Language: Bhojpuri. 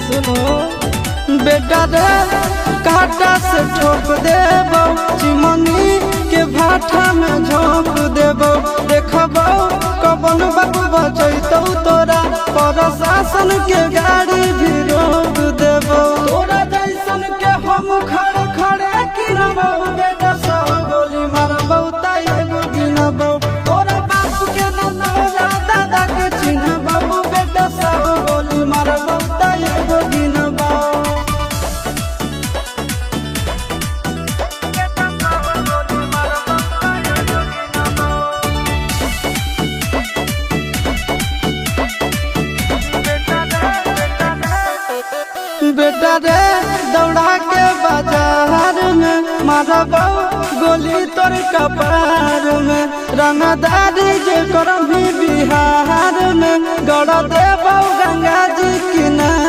सुनो बेटा रे काटा से ठोक देबो चिमनी के भाटा में झोंक देबो देखबो कबन बाबू बचैतौ तोरा प्रशासन के गाड़ी भी रोक देबो तोरा जैसन के हम खड़े खड़े गिनबो बेटा सब गोली मारबो ताई एगो गिनबो तोरा बाप के न तोरा दादा के चिन्हबो बेटा सब गोली मारबो ताई एगो गिनबो बेटा रे दौड़ा के बाजार में मारबो गोली तोर कपार में रंगदारी जे करम भी बिहार में गड़ देबो गंगा जी किनारे।